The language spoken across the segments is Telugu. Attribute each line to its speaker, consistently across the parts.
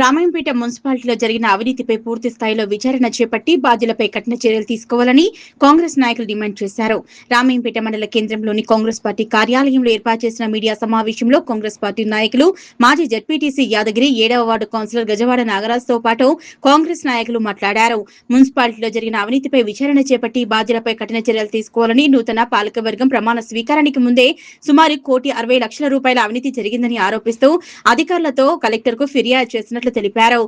Speaker 1: రామాయంపేట మున్సిపాలిటీలో జరిగిన అవినీతిపై పూర్తి స్థాయిలో విచారణ చేపట్టి బాధ్యులపై కఠిన చర్యలు తీసుకోవాలని కాంగ్రెస్ నాయకులు డిమాండ్ చేశారు. రామాయంపేట మండల కేంద్రంలోని కాంగ్రెస్ పార్టీ కార్యాలయంలో ఏర్పాటు చేసిన మీడియా సమావేశంలో కాంగ్రెస్ పార్టీ నాయకులు, మాజీ జెడ్పీటీసీ యాదగిరి, 7వ వార్డు కౌన్సిలర్ గజవాడ నాగరాజుతో పాటు కాంగ్రెస్ నాయకులు మాట్లాడారు. మున్సిపాలిటీలో జరిగిన అవినీతిపై విచారణ చేపట్టి బాధ్యులపై కఠిన చర్యలు తీసుకోవాలని, నూతన పాలకవర్గం ప్రమాణ స్వీకారానికి ముందే సుమారు ₹1,60,00,000 అవినీతి జరిగిందని ఆరోపిస్తూ అధికారులతో కలెక్టర్కు ఫిర్యాదు చేసినట్లు తెలిపారు.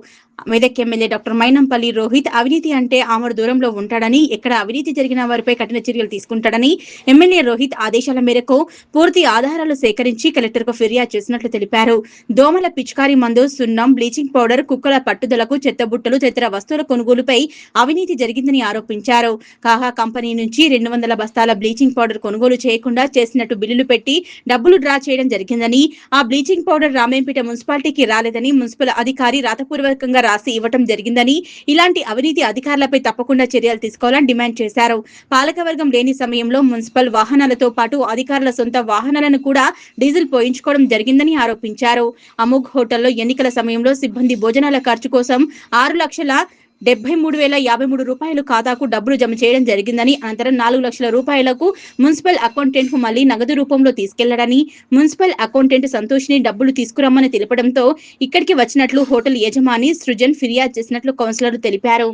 Speaker 1: మెదక్ ఎమ్మెల్యే డాక్టర్ మైనంపల్లి రోహిత్ అవినీతి అంటే ఆమడు దూరంలో ఉంటాడని, ఎక్కడ అవినీతి జరిగిన వారిపై కఠిన చర్యలు తీసుకుంటాడని ఎమ్మెల్యే రోహిత్ ఆదేశాల మేరకు పూర్తి ఆధారాలు సేకరించి కలెక్టర్కు ఫిర్యాదు చేసినట్లు తెలిపారు. దోమల పిచికారీ మందు, సున్నం, బ్లీచింగ్ పౌడర్, కుక్కల పట్టుదలకు, చెత్తబుట్టలు తదితర వస్తువుల కొనుగోలుపై అవినీతి జరిగిందని ఆరోపించారు. కాహా కంపెనీ నుంచి 200 బస్తాల బ్లీచింగ్ పౌడర్ కొనుగోలు చేయకుండా చేసినట్టు బిల్లులు పెట్టి డబ్బులు డ్రా చేయడం జరిగిందని, ఆ బ్లీచింగ్ పౌడర్ రామాయంపేట మున్సిపాలిటీకి రాలేదని మున్సిపల్ అధికారి రాతపూర్వకంగా రాసి ఇవ్వటం జరిగిందని, ఇలాంటి అవినీతి అధికారులపై తప్పకుండా చర్యలు తీసుకోవాలని డిమాండ్ చేశారు. పాలకవర్గం లేని సమయంలో మున్సిపల్ వాహనాలతో పాటు అధికారుల సొంత వాహనాలను కూడా డీజిల్ పోయించుకోవడం జరిగిందని ఆరోపించారు. అమోఘ్ హోటల్లో ఎన్నికల సమయంలో సిబ్బంది భోజనాల ఖర్చు కోసం ₹6,73,053 ఖాతాకు డబ్బులు జమ చేయడం జరిగిందని, అనంతరం ₹4,00,000 మున్సిపల్ అకౌంటెంట్ కు మళ్లీ నగదు రూపంలో తీసుకెళ్లడని, మున్సిపల్ అకౌంటెంట్ సంతోష్ ని డబ్బులు తీసుకురమ్మని తెలపడంతో ఇక్కడికి వచ్చినట్లు హోటల్ యజమాని సృజన్ ఫిర్యాదు చేసినట్లు కౌన్సిలర్లు తెలిపారు.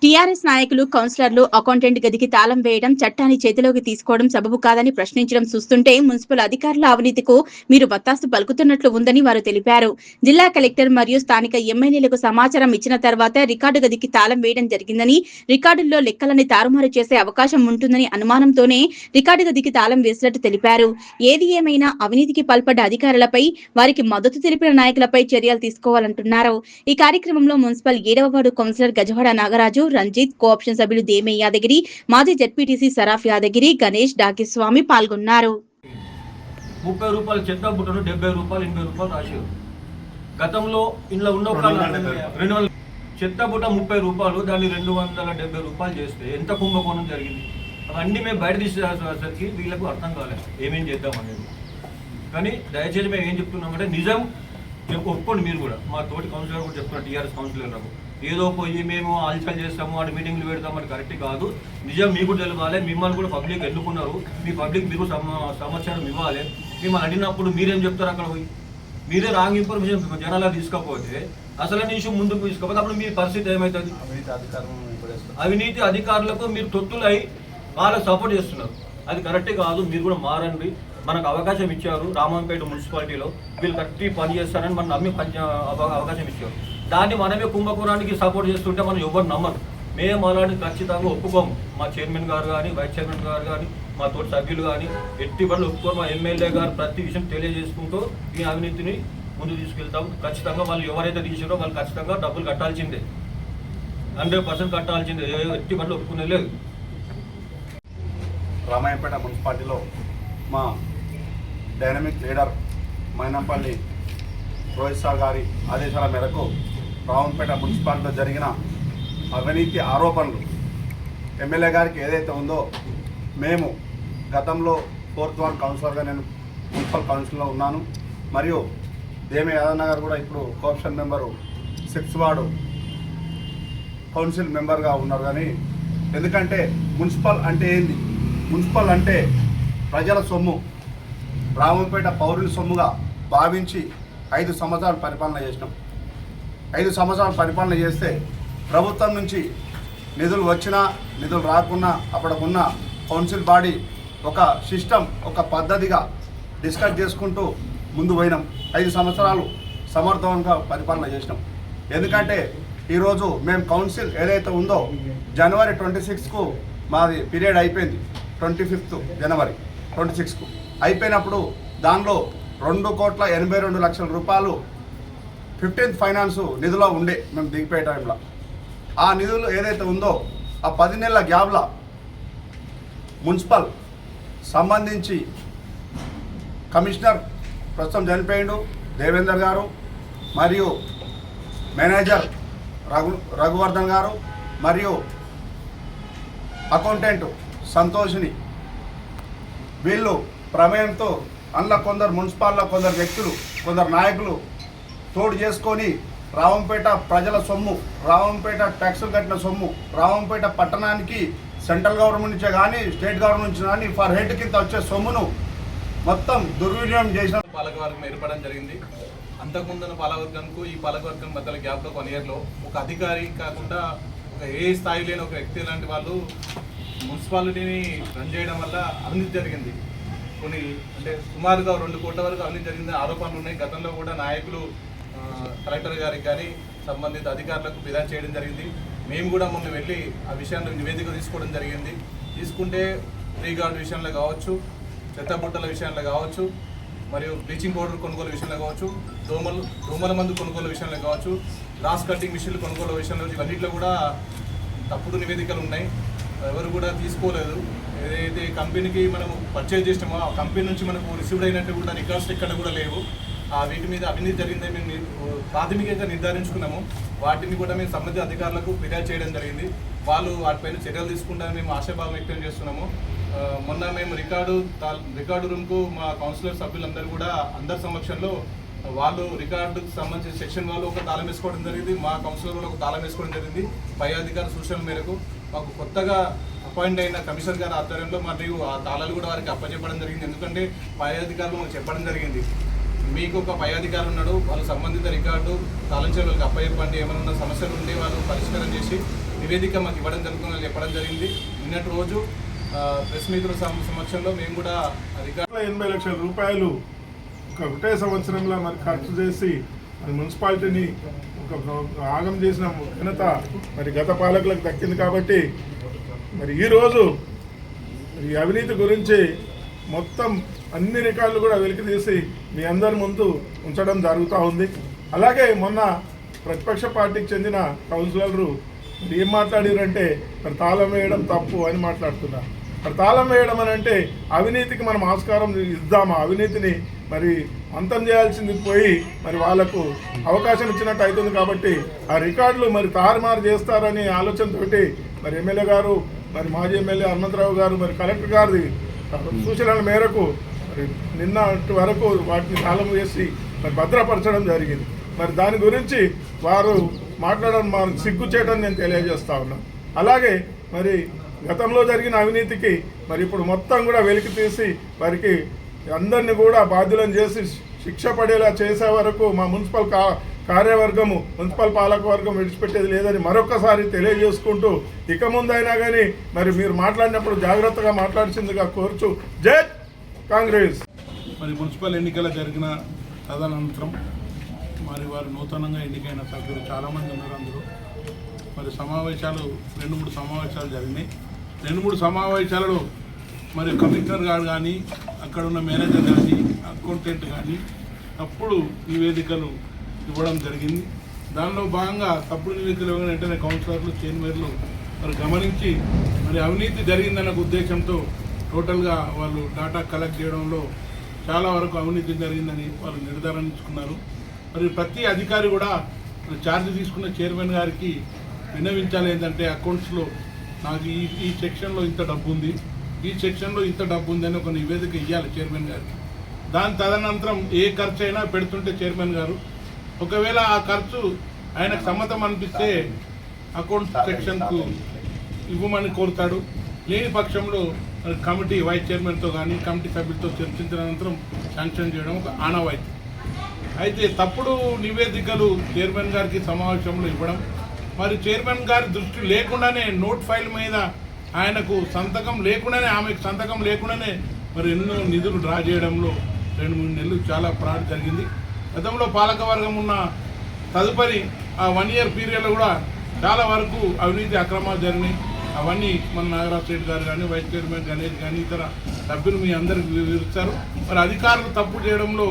Speaker 1: టీఆర్ఎస్ నాయకులు, కౌన్సిలర్లు అకౌంటెంట్ గదికి తాళం వేయడం, చట్టాన్ని చేతిలోకి తీసుకోవడం సబబు కాదని ప్రశ్నించడం చూస్తుంటే మున్సిపల్ అధికారుల అవినీతికు మీరు వత్తాసు పలుకుతున్నట్లు ఉందని వారు తెలిపారు. జిల్లా కలెక్టర్ మరియు స్థానిక ఎమ్మెల్యేలకు సమాచారం ఇచ్చిన తర్వాత రికార్డు గదికి తాళం వేయడం జరిగిందని, రికార్డుల్లో లెక్కలని తారుమారు చేసే అవకాశం ఉంటుందని అనుమానంతోనే రికార్డు గదికి తాళం వేసినట్టు తెలిపారు. ఏది ఏమైనా అవినీతికి పాల్పడ్డ అధికారులపై, వారికి మద్దతు తెలిపిన నాయకులపై చర్యలు తీసుకోవాలంటున్నారు. ఈ కార్యక్రమంలో మున్సిపల్ 7వ ward councillor Gajavada Nagaraju, Ranjith, co option సభ్యులు దేమే యాదగిరి, మాజీ జెడ్పీటీసీ సరాఫ్ యాదగిరి, గణేష్, డాకిస్వామి పాల్గొన్నారు.
Speaker 2: ₹30 చెత్త బుట్టను ₹70, ₹80 రాశారు. గతంలో ఇంట్లో ఉన్న చెత్త బుట్ట ₹30, దాన్ని ₹270 చేస్తే ఎంత కుంభకోణం జరిగింది. అవన్నీ మేము బయట తీసేసరికి వీళ్ళకు అర్థం కాలేదు ఏమేం చేద్దాం అనేది. కానీ దయచేసి మేము ఏం చెప్తున్నామంటే నిజం ఒప్పుకోండి. మీరు కూడా మా తోటి కౌన్సిలర్ కూడా చెప్తున్నారు, టీఆర్ఎస్ కౌన్సిలర్లకు ఏదో పోయి మేము ఆల్చల్ చేస్తాము, అటు మీటింగ్లు పెడతాము, అది కరెక్ట్ కాదు. నిజం మీకు తెలవాలి. మిమ్మల్ని కూడా పబ్లిక్ ఎన్నుకున్నారు, మీ పబ్లిక్ మీరు సమాచారం ఇవ్వాలి. మిమ్మల్ని అడిగినప్పుడు మీరేం చెప్తారు అక్కడ పోయి? మీరే రాంగ్ ఇన్ఫర్మేషన్ జనాలా తీసుకోకపోతే, అసలు ఇష్యూ ముందుకు తీసుకోకపోతే అప్పుడు మీ పరిస్థితి ఏమవుతుంది? అవినీతి అధికారులకు మీరు తొత్తులై వాళ్ళకి సపోర్ట్ చేస్తున్నారు. అది కరెక్ట్ కాదు. మీరు కూడా మారండి. మనకు అవకాశం ఇచ్చారు రామాయంపేట మున్సిపాలిటీలో, వీళ్ళు కరెక్ట్ పని చేస్తారని మనం నమ్మి అవకాశం ఇచ్చారు. దాన్ని మనమే కుంభకోణానికి సపోర్ట్ చేస్తుంటే మనం ఎవరు నమ్మరు. మేము అలాంటి ఖచ్చితంగా ఒప్పుకోము. మా చైర్మన్ గారు కానీ, వైస్ చైర్మన్ గారు కానీ, మా తోటి సభ్యులు కానీ ఎట్టి పనులు ఒప్పుకోరు. మా ఎమ్మెల్యే గారు ప్రతి విషయం తెలియజేసుకుంటూ ఈ అవినీతిని ముందు తీసుకెళ్తాం. ఖచ్చితంగా వాళ్ళు ఎవరైతే తీసారో వాళ్ళు ఖచ్చితంగా డబ్బులు కట్టాల్సిందే, 100% కట్టాల్సిందే. ఎట్టి పనులు ఒప్పుకునే లేదు.
Speaker 3: రామాయంపేట మున్సిపాలిటీలో మా dynamic leader Mynampally Rohit sir గారి ఆదేశాల మేరకు రామాయంపేట మున్సిపాలిటీలో జరిగిన అవినీతి ఆరోపణలు ఎమ్మెల్యే గారికి ఏదైతే ఉందో, మేము గతంలో 4th వార్డ్ కౌన్సిలర్గా నేను మున్సిపల్ కౌన్సిల్లో ఉన్నాను. మరియు దేమే యాదన్న గారు కూడా ఇప్పుడు cooption member 6th ward council మెంబర్గా ఉన్నారు. కానీ ఎందుకంటే మున్సిపల్ అంటే ఏంది? మున్సిపల్ అంటే ప్రజల సొమ్ము, రామాయంపేట పౌరుల సొమ్ముగా భావించి 5 సంవత్సరాలు పరిపాలన చేసినాం. 5 సంవత్సరాలు పరిపాలన చేస్తే ప్రభుత్వం నుంచి నిధులు వచ్చినా నిధులు రాకున్నా అప్పటికున్న కౌన్సిల్ బాడీ ఒక సిస్టమ్, ఒక పద్ధతిగా డిస్కస్ చేసుకుంటూ ముందు పోయినాం. 5 సంవత్సరాలు సమర్థవంతంగా పరిపాలన చేసినాం. ఎందుకంటే ఈరోజు మేము కౌన్సిల్ ఏదైతే ఉందో జనవరి 26కు మాది పీరియడ్ అయిపోయింది. 25th జనవరి 26కు అయిపోయినప్పుడు దానిలో ₹2,82,00,000 15th ఫైనాన్స్ నిధులో ఉండే మేము దిగిపోయే టైంలో. ఆ నిధులు ఏదైతే ఉందో ఆ 10 నెలల గ్యాప్లో మున్సిపల్ సంబంధించి కమిషనర్ ప్రస్తుతం చనిపోయిండు దేవేందర్ గారు, మరియు మేనేజర్ రఘువర్ధన్ గారు, మరియు అకౌంటెంట్ సంతోష్ని, వీళ్ళు ప్రమేయంతో అందులో కొందరు మున్సిపాల్లో కొందరు వ్యక్తులు, కొందరు నాయకులు తోడు చేసుకొని రావంపేట ప్రజల సొమ్ము, రావంపేట ట్యాక్సులు కట్టిన సొమ్ము, రావంపేట పట్టణానికి సెంట్రల్ గవర్నమెంట్ నుంచే కానీ స్టేట్ గవర్నమెంట్ నుంచి కానీ ఫర్ హెడ్ కింద వచ్చే సొమ్మును మొత్తం దుర్వినియోగం చేసిన
Speaker 4: పాలకవర్గం ఏర్పడడం జరిగింది. అంతకుముందున్న పాలకవర్గంకు ఈ పాలకవర్గం మధ్యలో గ్యాప్లో 1 ఇయర్లో ఒక అధికారి కాకుండా ఒక ఏ స్థాయి లేని ఒక వ్యక్తి లాంటి వాళ్ళు మున్సిపాలిటీని రన్ చేయడం వల్ల అవినీతి జరిగింది. కొన్ని అంటే సుమారుగా 2 కోట్ల వరకు అవినీతి జరిగింది ఆరోపణలు ఉన్నాయి. గతంలో కూడా నాయకులు కలెక్టర్ గారికి కానీ సంబంధిత అధికారులకు ఫిర్యాదు చేయడం జరిగింది. మేము కూడా మొన్న వెళ్ళి ఆ విషయాన్ని నివేదిక తీసుకోవడం జరిగింది. తీసుకుంటే ట్రీ గార్డ్ విషయంలో కావచ్చు, చెత్తబుట్టల విషయంలో కావచ్చు, మరియు బ్లీచింగ్ పౌడర్ కొనుగోలు విషయంలో కావచ్చు, దోమల మందు కొనుగోలు విషయంలో కావచ్చు, గ్రాస్ కటింగ్ మిషన్లు కొనుగోలు విషయంలో ఇవన్నింటిలో కూడా తప్పుడు నివేదికలు ఉన్నాయి. ఎవరు కూడా తీసుకోలేదు. ఏదైతే కంపెనీకి మనము పర్చేజ్ చేసినామో ఆ కంపెనీ నుంచి మనకు రిసీవ్డ్ అయినట్టు కూడా రికార్డ్స్ ఎక్కడ కూడా లేవు. వీటి మీద అవినీతి జరిగిందని మేము ప్రాథమికంగా నిర్ధారించుకున్నాము. వాటిని కూడా మేము సంబంధిత అధికారులకు ఫిర్యాదు చేయడం జరిగింది. వాళ్ళు వాటిపైన చర్యలు తీసుకుంటారని మేము ఆశాభావం వ్యక్తం చేస్తున్నాము. మొన్న మేము రికార్డు రూమ్కు మా కౌన్సిలర్ సభ్యులందరూ కూడా అందరి సమక్షంలో వాళ్ళు రికార్డుకు సంబంధించిన సెక్షన్ వాళ్ళు ఒక తాళం వేసుకోవడం జరిగింది, మా కౌన్సిలర్ వాళ్ళు ఒక తాళం వేసుకోవడం జరిగింది. పై అధికారి సూచనల మేరకు మాకు కొత్తగా అపాయింట్ అయిన కమిషనర్ గారి ఆధ్వర్యంలో మరియు ఆ తాళాలు కూడా వారికి అప్పచెప్పడం జరిగింది. ఎందుకంటే పై అధికారులు మాకు చెప్పడం జరిగింది, మీకు ఒక పై అధికారులు ఉన్నాడు, వాళ్ళు సంబంధిత రికార్డు తాళం వాళ్ళకి అప్పచెప్పండి, ఏమైనా సమస్యలు ఉంటే వాళ్ళు పరిష్కారం చేసి నివేదిక మాకు ఇవ్వడం జరుగుతుందని చెప్పడం జరిగింది. నిన్నటి రోజు ప్రెస్ మీతుల సమక్షంలో మేము కూడా అధికారులు
Speaker 5: 80 లక్షల రూపాయలు ఒకటే సంవత్సరంలో మరి ఖర్చు చేసి మరి మున్సిపాలిటీని ఒక ఆగం చేసిన ఘనత మరి గత పాలకులకు దక్కింది. కాబట్టి మరి ఈరోజు ఈ అవినీతి గురించి మొత్తం అన్ని రికార్డులు కూడా వెలికి తీసి మీ అందరి ముందు ఉంచడం జరుగుతూ ఉంది. అలాగే మొన్న ప్రతిపక్ష పార్టీకి చెందిన కౌన్సిలర్లు ఏం మాట్లాడారంటే మరి తాళం వేయడం తప్పు అని మాట్లాడుతున్నారు. మరి తాళం వేయడం అని అంటే అవినీతికి మనం ఆస్కారం ఇద్దామా? అవినీతిని మరి అంతం చేయాల్సింది పోయి మరి వాళ్లకు అవకాశం ఇచ్చినట్టు అవుతుంది. కాబట్టి ఆ రికార్డులు మరి తారుమారు చేస్తారని ఆలోచనతోటి మరి ఎమ్మెల్యే గారు, మరి మాజీ ఎమ్మెల్యే హనుమంతరావు గారు, మరి కలెక్టర్ గారి సూచనల మేరకు మరి నిన్నటి వరకు వాటిని తాళం వేసి మరి భద్రపరచడం జరిగింది. మరి దాని గురించి వారు మాట్లాడడం మనకు సిగ్గుచేయడం నేను తెలియజేస్తా ఉన్నాను. అలాగే మరి గతంలో జరిగిన అవినీతికి మరి ఇప్పుడు మొత్తం కూడా వెలికి తీసి వారికి అందరినీ కూడా బాధ్యులను చేసి శిక్ష పడేలా చేసే వరకు మా మున్సిపల్ కార్యవర్గము, మున్సిపల్ పాలకవర్గం విడిచిపెట్టేది లేదని మరొకసారి తెలియజేసుకుంటూ ఇక ముందైనా కానీ మరి మీరు మాట్లాడినప్పుడు జాగ్రత్తగా మాట్లాడిసిందిగా కోరుచు. జై కాంగ్రెస్.
Speaker 6: మరి మున్సిపల్ ఎన్నికల జరిగిన తదనంతరం మరి వారు నూతనంగా ఎన్నికైన సభ్యులు చాలామంది ఉన్నారు. అందరూ మరి సమావేశాలు 2-3 సమావేశాలు జరిగినాయి. 2-3 సమావేశాలలో మరి కమిషనర్ గారు కానీ, అక్కడ ఉన్న మేనేజర్ కానీ, అకౌంటెంట్ కానీ తప్పుడు నివేదికలు ఇవ్వడం జరిగింది. దానిలో భాగంగా తప్పుడు నివేదికలు ఇవ్వగానే వెంటనే కౌన్సిలర్లు, చైర్మన్లు మరి గమనించి మరి అవినీతి జరిగిందన్న ఉద్దేశంతో టోటల్గా వాళ్ళు డాటా కలెక్ట్ చేయడంలో చాలా వరకు అవినీతి జరిగిందని వాళ్ళు నిర్ధారించుకున్నారు. మరి ప్రతి అధికారి కూడా ఛార్జ్ తీసుకున్న చైర్మన్ గారికి విన్నవించాలి ఏంటంటే అకౌంట్స్లో నాకు ఈ సెక్షన్లో ఇంత డబ్బు ఉంది, ఈ సెక్షన్లో ఇంత డబ్బు ఉంది అని ఒక నివేదిక ఇవ్వాలి చైర్మన్ గారికి. దాని తదనంతరం ఏ ఖర్చు అయినా పెడుతుంటే చైర్మన్ గారు ఒకవేళ ఆ ఖర్చు ఆయనకు సమ్మతం అనిపిస్తే అకౌంట్ సెక్షన్కు ఇవ్వమని కోరుతాడు. లేని పక్షంలో కమిటీ వైస్ చైర్మన్తో కానీ కమిటీ సభ్యులతో చర్చించిన అనంతరం శాంక్షన్ చేయడం ఒక ఆనవాయితీ. అయితే తప్పుడు నివేదికలు చైర్మన్ గారికి సమావేశంలో ఇవ్వడం, మరి చైర్మన్ గారి దృష్టి లేకుండానే నోట్ ఫైల్ మీద ఆయనకు సంతకం లేకుండానే, ఆమెకు సంతకం లేకుండానే మరి ఎన్నో నిధులు డ్రా చేయడంలో 2-3 నెలలు చాలా ఫ్రాడ్ జరిగింది. గతంలో పాలకవర్గం ఉన్న తదుపరి ఆ 1 ఇయర్ పీరియడ్లో కూడా చాలా వరకు అవినీతి అక్రమాలు జరిగినాయి. అవన్నీ మన నాగరాజ్ రెడ్డి గారు కానీ, వైస్ చైర్మన్ గణేష్ కానీ, ఇతర సభ్యులు మీ అందరికి వివరిస్తారు. మరి అధికారులు తప్పు చేయడంలో